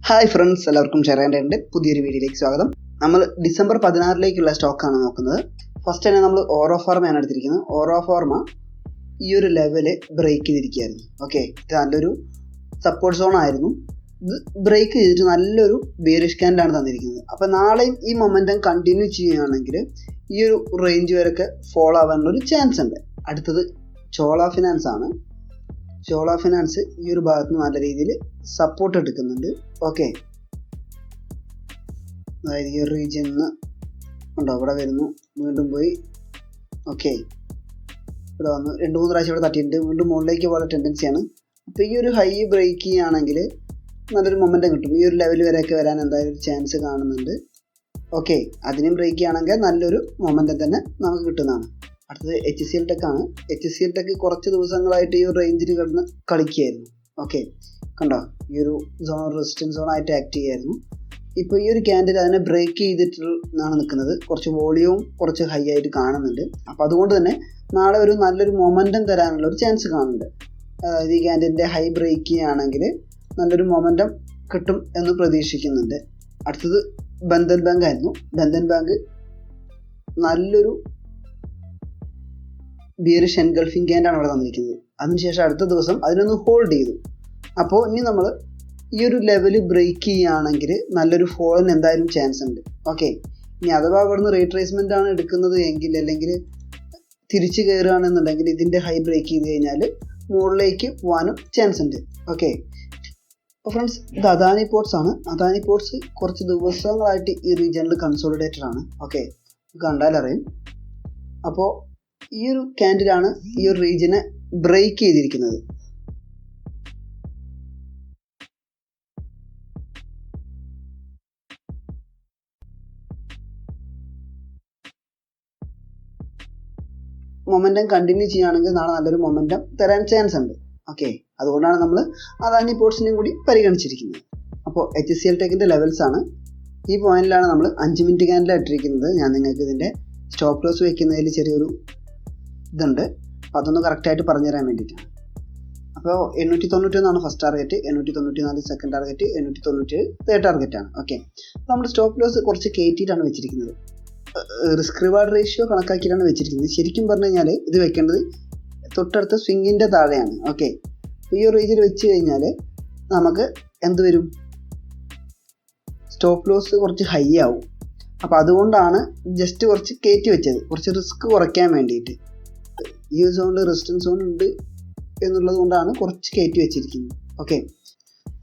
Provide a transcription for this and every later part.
Hi friends, എല്ലാവർക്കും ഷെയറിൻ്റെ പുതിയൊരു വീഡിയോയിലേക്ക് സ്വാഗതം. നമ്മൾ ഡിസംബർ 16 സ്റ്റോക്കാണ് നോക്കുന്നത്. ഫസ്റ്റ് തന്നെ നമ്മൾ ഓറോ ഫാർമയാണ് എടുത്തിരിക്കുന്നത്. ഓറോ ഫാർമ ഈ ഒരു ലെവല് ബ്രേക്ക് ചെയ്തിരിക്കുകയായിരുന്നു. ഓക്കെ, ഇത് നല്ലൊരു സപ്പോർട്ട് സോൺ ആയിരുന്നു. ഇത് ബ്രേക്ക് ചെയ്തിട്ട് നല്ലൊരു ബിയറിഷ് ക്യാൻഡിലാണ് തന്നിരിക്കുന്നത്. അപ്പോൾ നാളെയും ഈ മൊമെൻറ്റം കണ്ടിന്യൂ ചെയ്യുകയാണെങ്കിൽ ഈ ഒരു റേഞ്ച് വരെയൊക്കെ ഫോളോ ആവാനുള്ളൊരു ചാൻസ് ഉണ്ട്. അടുത്തത് ചോള ഫിനാൻസ് ആണ്. ചോള ഫിനാൻസ് ഈ ഒരു ഭാഗത്ത് നിന്ന് നല്ല രീതിയിൽ സപ്പോർട്ട് എടുക്കുന്നുണ്ട്. ഓക്കെ, അതായത് ഈ ഒരു റീജിയനിൽ നിന്ന് ഉണ്ടോ, ഇവിടെ വരുന്നു, വീണ്ടും പോയി. ഓക്കെ, ഇവിടെ വന്നു 2-3 പ്രാവശ്യം ഇവിടെ തട്ടിയിട്ടുണ്ട്, വീണ്ടും മുകളിലേക്ക് പോലെ ടെൻഡൻസിയാണ്. അപ്പോൾ ഈ ഒരു ഹൈ ബ്രേക്ക് ചെയ്യുകയാണെങ്കിൽ നല്ലൊരു മൊമെൻറ്റം കിട്ടും. ഈ ഒരു ലെവൽ വരെയൊക്കെ വരാൻ എന്തായാലും ഒരു ചാൻസ് കാണുന്നുണ്ട്. ഓക്കെ, അതിനും ബ്രേക്ക് ചെയ്യുകയാണെങ്കിൽ നല്ലൊരു മൊമെൻറ്റം തന്നെ നമുക്ക് കിട്ടുന്നതാണ്. അടുത്തത് HCL ടെക് ആണ്. HCL ടെക് കുറച്ച് ദിവസങ്ങളായിട്ട് ഈ ഒരു റേഞ്ചിൽ കിടന്ന് കളിക്കുകയായിരുന്നു. ഓക്കെ, കണ്ടോ, ഈ ഒരു സോൺ റെസിസ്റ്റൻസ് സോൺ ആയിട്ട് ആക്ട് ചെയ്യുമായിരുന്നു. ഇപ്പോൾ ഈ ഒരു ക്യാൻഡിൽ അതിനെ ബ്രേക്ക് ചെയ്തിട്ടാണ് നിൽക്കുന്നത്. കുറച്ച് വോളിയവും കുറച്ച് ഹൈ ആയിട്ട് കാണുന്നുണ്ട്. അപ്പോൾ അതുകൊണ്ട് തന്നെ നാളെ ഒരു നല്ലൊരു മൊമെൻറ്റം തരാനുള്ള ഒരു ചാൻസ് കാണുന്നുണ്ട്. അതായത് ഈ ക്യാൻഡിലിൻ്റെ ഹൈ ബ്രേക്ക് ചെയ്യുകയാണെങ്കിൽ നല്ലൊരു മൊമെൻറ്റം കിട്ടും എന്ന് പ്രതീക്ഷിക്കുന്നുണ്ട്. അടുത്തത് ബന്ധൻ ബാങ്ക് ആയിരുന്നു. ബന്ധൻ ബാങ്ക് നല്ലൊരു ബിയറിഷ് എൻഗൾഫിംഗ് ക്യാൻഡാണ് ഇവിടെ തന്നിരിക്കുന്നത്. അതിനുശേഷം അടുത്ത ദിവസം അതിനൊന്ന് ഹോൾഡ് ചെയ്തു. അപ്പോൾ ഇനി നമ്മൾ ഈ ഒരു ലെവല് ബ്രേക്ക് ചെയ്യുകയാണെങ്കിൽ നല്ലൊരു ഫോളിന് എന്തായാലും ചാൻസ് ഉണ്ട്. ഓക്കെ, ഇനി അഥവാ ഇവിടുന്ന് റീട്രേസ്മെൻ്റ് ആണ് എടുക്കുന്നത് എങ്കിൽ, അല്ലെങ്കിൽ തിരിച്ച് കയറുകയാണെന്നുണ്ടെങ്കിൽ ഇതിൻ്റെ ഹൈ ബ്രേക്ക് ചെയ്ത് കഴിഞ്ഞാൽ മുകളിലേക്ക് പോകാനും ചാൻസ് ഉണ്ട്. ഓക്കെ, അപ്പോൾ ഫ്രണ്ട്സ്, ഇത് അദാനി പോർട്സ് ആണ്. അദാനി പോർട്സ് കുറച്ച് ദിവസങ്ങളായിട്ട് ഈ റീജിയനിൽ കൺസോളിഡേറ്റഡ് ആണ്. ഓക്കെ, കണ്ടാലറിയും. അപ്പോൾ ഈ ഒരു ക്യാൻഡിലാണ് ഈ ഒരു റീജിയനെ ബ്രേക്ക് ചെയ്തിരിക്കുന്നത്. മൊമെൻറ്റം കണ്ടിന്യൂ ചെയ്യുകയാണെങ്കിൽ നാളെ നല്ലൊരു മൊമെൻറ്റം തരാൻ ചാൻസ് ഉണ്ട്. ഓക്കെ, അതുകൊണ്ടാണ് നമ്മൾ അദാനി പോർട്സിനെയും കൂടി പരിഗണിച്ചിരിക്കുന്നത്. അപ്പോൾ HCL ടെക്കിൻ്റെ ലെവൽസ് ആണ്. ഈ പോയിന്റിലാണ് നമ്മൾ 5 മിനിറ്റ് ക്യാൻഡിൽ ഇട്ടിരിക്കുന്നത്. ഞാൻ നിങ്ങൾക്ക് ഇതിൻ്റെ സ്റ്റോപ്പ് ലോസ് വയ്ക്കുന്നതിൽ ചെറിയൊരു ഇതുണ്ട്, അപ്പോൾ അതൊന്ന് കറക്റ്റായിട്ട് പറഞ്ഞു തരാൻ വേണ്ടിയിട്ടാണ്. അപ്പോൾ 891 first target, 894 second target, 897 third ടാർഗറ്റാണ്. ഓക്കെ, നമ്മൾ സ്റ്റോപ്പ് ലോസ് കുറച്ച് കയറ്റിയിട്ടാണ് വെച്ചിരിക്കുന്നത്. റിസ്ക് റിവാർഡ് റേഷ്യോ കണക്കാക്കിയിട്ടാണ് വെച്ചിരിക്കുന്നത്. ശരിക്കും പറഞ്ഞു കഴിഞ്ഞാൽ ഇത് വെക്കേണ്ടത് തൊട്ടടുത്ത സ്വിങ്ങിൻ്റെ താഴെയാണ്. ഓക്കെ, ഈ ഒരു റേഞ്ചിൽ വെച്ച് കഴിഞ്ഞാൽ നമുക്ക് എന്ത് വരും, സ്റ്റോപ്പ് ലോസ് കുറച്ച് ഹൈ ആവും. അപ്പോൾ അതുകൊണ്ടാണ് ജസ്റ്റ് കുറച്ച് കയറ്റി വെച്ചത്, കുറച്ച് റിസ്ക് കുറയ്ക്കാൻ വേണ്ടിയിട്ട്. ഈ ഒരു സോണിൽ റെസിസ്റ്റൻസ് സോൺ ഉണ്ട് എന്നുള്ളത് കൊണ്ടാണ് കുറച്ച് കയറ്റി വെച്ചിരിക്കുന്നത്. ഓക്കെ,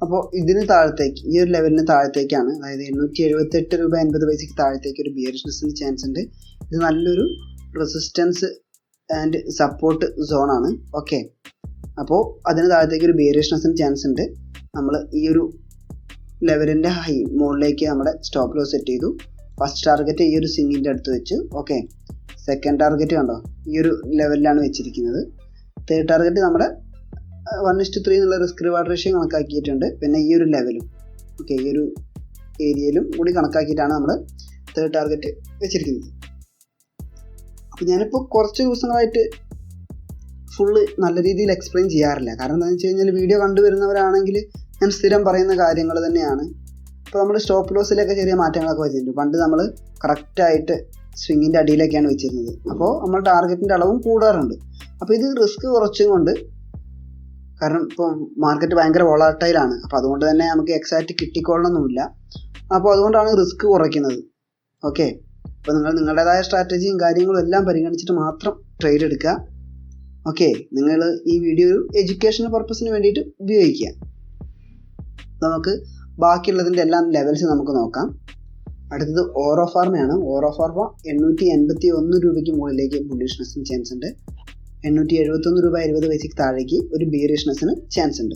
അപ്പോൾ ഇതിന് താഴത്തേക്ക്, ഈ ഒരു ലെവലിന് താഴത്തേക്കാണ്, അതായത് 878 രൂപ 80 പൈസയ്ക്ക് താഴത്തേക്ക് ഒരു ബിയറിഷ്നെസ്സിന് ചാൻസ് ഉണ്ട്. ഇത് നല്ലൊരു റെസിസ്റ്റൻസ് ആൻഡ് സപ്പോർട്ട് സോണാണ്. ഓക്കെ, അപ്പോൾ അതിന് താഴത്തേക്ക് ഒരു ബിയറിഷ്നെസ്സിന് ചാൻസ് ഉണ്ട്. നമ്മൾ ഈ ഒരു ലെവലിൻ്റെ ഹൈ മുകളിലേക്ക് നമ്മുടെ സ്റ്റോപ്പ് ലോസ് സെറ്റ് ചെയ്തു. ഫസ്റ്റ് ടാർഗറ്റ് ഈ ഒരു സ്വിങ്ങിൻ്റെ അടുത്ത് വെച്ചു. ഓക്കെ, സെക്കൻഡ് ടാർഗറ്റ് കണ്ടോ, ഈ ഒരു ലെവലിലാണ് വെച്ചിരിക്കുന്നത്. തേർഡ് ടാർഗറ്റ് നമ്മുടെ 1:3 എന്നുള്ള റിസ്ക് റിവാർഡ് റേഷ്യോ കണക്കാക്കിയിട്ടുണ്ട്. പിന്നെ ഈ ഒരു ലെവലും, ഓക്കെ, ഈ ഒരു ഏരിയയിലും കൂടി കണക്കാക്കിയിട്ടാണ് നമ്മൾ തേർഡ് ടാർഗറ്റ് വെച്ചിരിക്കുന്നത്. അപ്പോൾ ഞാനിപ്പോൾ കുറച്ച് ദിവസങ്ങളായിട്ട് ഫുള്ള് നല്ല രീതിയിൽ എക്സ്പ്ലെയിൻ ചെയ്യാറില്ല. കാരണം എന്താണെന്ന് വെച്ച് കഴിഞ്ഞാൽ വീഡിയോ കണ്ടുവരുന്നവരാണെങ്കിൽ ഞാൻ സ്ഥിരം പറയുന്ന കാര്യങ്ങൾ തന്നെയാണ്. ഇപ്പോൾ നമ്മൾ സ്റ്റോപ്പ് ലോസിലൊക്കെ ചെറിയ മാറ്റങ്ങളൊക്കെ വെച്ചിട്ടുണ്ട്. പണ്ട് നമ്മൾ കറക്റ്റായിട്ട് സ്വിങ്ങിൻ്റെ അടിയിലൊക്കെയാണ് വെച്ചിരുന്നത്. അപ്പോൾ നമ്മൾ ടാർഗറ്റിൻ്റെ അളവും കൂടാറുണ്ട്. അപ്പോൾ ഇത് റിസ്ക് കുറച്ചും കൊണ്ട്, കാരണം ഇപ്പോൾ മാർക്കറ്റ് ഭയങ്കര വോളാറ്റൈലാണ്. അപ്പോൾ അതുകൊണ്ട് തന്നെ നമുക്ക് എക്സാക്റ്റ് കിട്ടിക്കൊള്ളണമെന്നില്ല. അപ്പോൾ അതുകൊണ്ടാണ് റിസ്ക് കുറയ്ക്കുന്നത്. ഓക്കെ, അപ്പോൾ നിങ്ങൾ നിങ്ങളുടേതായ സ്ട്രാറ്റജിയും കാര്യങ്ങളും എല്ലാം പരിഗണിച്ചിട്ട് മാത്രം ട്രേഡ് എടുക്കുക. ഓക്കെ, നിങ്ങൾ ഈ വീഡിയോ ഒരു എഡ്യൂക്കേഷണൽ പർപ്പസിന് വേണ്ടിയിട്ട് ഉപയോഗിക്കുക. നമുക്ക് ബാക്കിയുള്ളതിൻ്റെ എല്ലാം ലെവൽസ് നമുക്ക് നോക്കാം. അടുത്തത് ഓറോ ഫാർമയാണ്. ഓറോ ഫാർമ 881 രൂപയ്ക്ക് മുകളിലേക്ക് ബുള്ളിഷ്നെസ്സിന് ചാൻസ് ഉണ്ട്. 871 രൂപ 20 പൈസയ്ക്ക് താഴേക്ക് ഒരു ബിയറിഷ്നെസ്സിന് ചാൻസ് ഉണ്ട്.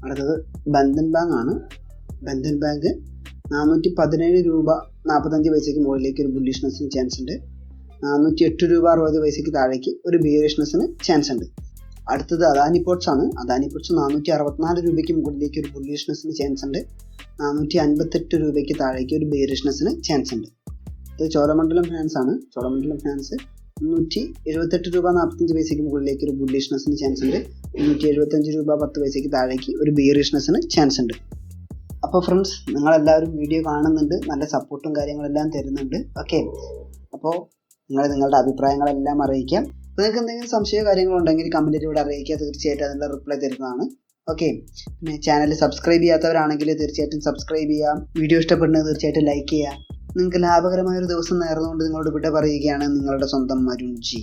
അടുത്തത് ബന്ധൻ ബാങ്ക് ആണ്. ബന്ധൻ ബാങ്ക് 417 രൂപ 45 പൈസയ്ക്ക് മുകളിലേക്ക് ഒരു ബുള്ളിഷ്നെസ്സിന് ചാൻസ് ഉണ്ട്. 408 രൂപ 60 പൈസയ്ക്ക് താഴേക്ക് ഒരു ബിയറിഷ്നെസ്സിന് ചാൻസ് ഉണ്ട്. അടുത്തത് അദാനി പോർട്സ് ആണ്. അദാനി പോർട്സ് 464 രൂപയ്ക്ക് മുകളിലേക്ക് ഒരു ബുള്ളിഷ്നെസ്സിന് ചാൻസ് ഉണ്ട്. 458 രൂപയ്ക്ക് താഴേക്ക് ഒരു ബിയറിഷ്നെസ്സിന് ചാൻസ് ഉണ്ട്. ഇത് ചോളമണ്ഡലം ഫിനാൻസ് ആണ്. ചോളമണ്ഡലം ഫിനാൻസ് 378 രൂപ 45 പൈസയ്ക്ക് മുകളിലേക്ക് ഒരു ബുള്ളിഷ്നെസ്സിന് ചാൻസ് ഉണ്ട്. 375 രൂപ 10 പൈസയ്ക്ക് താഴേക്ക് ഒരു ബിയറിഷ്നെസ്സിന് ചാൻസ് ഉണ്ട്. അപ്പോൾ ഫ്രണ്ട്സ്, നിങ്ങളെല്ലാവരും വീഡിയോ കാണുന്നുണ്ട്, നല്ല സപ്പോർട്ടും കാര്യങ്ങളെല്ലാം തരുന്നുണ്ട്. ഓക്കെ, അപ്പോൾ നിങ്ങളുടെ അഭിപ്രായങ്ങളെല്ലാം അറിയിക്കാം. അപ്പോൾ നിങ്ങൾക്ക് എന്തെങ്കിലും സംശയമോ കാര്യങ്ങളോ ഉണ്ടെങ്കിൽ കമൻറ്റിലൂടെ അറിയിക്കുക. തീർച്ചയായിട്ടും അതിനുള്ള റിപ്ലൈ തരുന്നതാണ്. ഓക്കെ, പിന്നെ ചാനൽ സബ്സ്ക്രൈബ് ചെയ്യാത്തവരാണെങ്കിൽ തീർച്ചയായിട്ടും സബ്സ്ക്രൈബ് ചെയ്യാം. വീഡിയോ ഇഷ്ടപ്പെടുന്നത് തീർച്ചയായിട്ടും ലൈക്ക് ചെയ്യുക. നിങ്ങൾക്ക് ലാഭകരമായൊരു ദിവസം നേർന്നുകൊണ്ട് നിങ്ങളോട് വിട പറയുകയാണ് നിങ്ങളുടെ സ്വന്തം അരുൺ ജി.